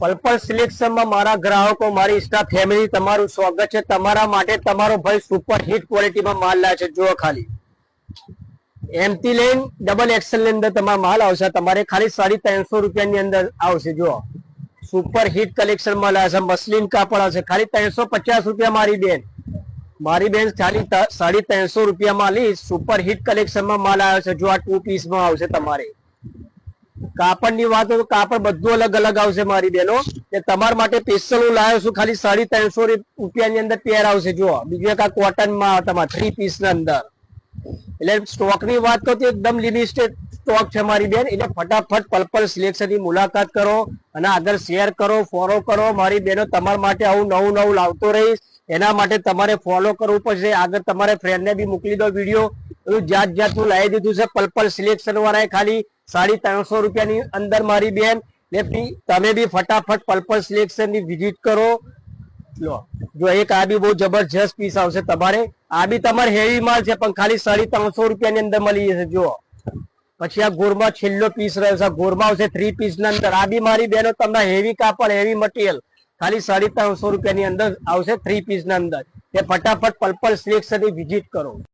Purple selection માં મારા ગ્રાહકો, મારી ઇન્સ્ટા ફેમિલી તમારું સ્વાગત છે। તમારા માટે તમારો ભાઈ સુપર હિટ ક્વોલિટીમાં માલ લાવે છે। જો ખાલી એમ થી લઈને ડબલ એક્સેલ ની અંદર તમારો માલ આવશે। તમારે ખાલી 350 રૂપિયાની અંદર આવશે। જો સુપર હિટ કલેક્શન માં લાવે છે, મસલિન કાપડ આવશે ખાલી 350 રૂપિયા। મારી બેન ખાલી 350 રૂપિયામાં લી સુપર હિટ કલેક્શન માં માલ આવ્યો છે। જો આ 2 પીસ માં આવશે। તમારે કાપડ ની વાત હોય તો કાપડ બધું અલગ અલગ આવશે મારી બહેનો। એ તમારા માટે સ્પેશિયલ હું લાવ્યો છું। ખાલી 350 રૂપિયાની અંદર પેર આવશે। જો બીજું એક આ કોટન માં તમારે 3 પીસ ના અંદર। એટલે સ્ટોક ની વાત તો એકદમ લિમિટેડ સ્ટોક છે મારી બેન। એટલે ફટાફટ પર્પલ સિલેક્શન ની મુલાકાત કરો અને આગળ શેર કરો, ફોલો કરો મારી બહેનો। તમારા માટે આવું નવું નવું લાવતો રહીશ। એના માટે તમારે ફોલો કરવું પડશે। આગળ તમારે ફ્રેન્ડ ને બી મોકલી દો વિડીયો। જાત જાતનું લાવી દીધું છે પર્પલ સિલેક્શન વાળાએ ખાલી 350 રૂપિયાની અંદર મારી બેન। તમે બી ફટાફટ પર્પલ સિલેક્શન ની વિઝિટ કરો। લો જો એક આ બી બહુ જબરજસ્ત પીસ આવશે તમારે। આ બી તમારે હેવી માલ છે પણ ખાલી 350 રૂપિયાની અંદર મળી જશે। જો પછી આ ગોરમાં છેલ્લો પીસ રહ્યો છે, ગોરમાં આવશે 3 પીસ ના અંદર। આ બી મારી બહેનો તમને હેવી કાપડ, હેવી મટીરિયલ ખાલી 350 રૂપિયાની અંદર આવશે 3 પીસ ના અંદર। એ ફટાફટ પર્પલ સિલેક્શન ની વિઝિટ કરો।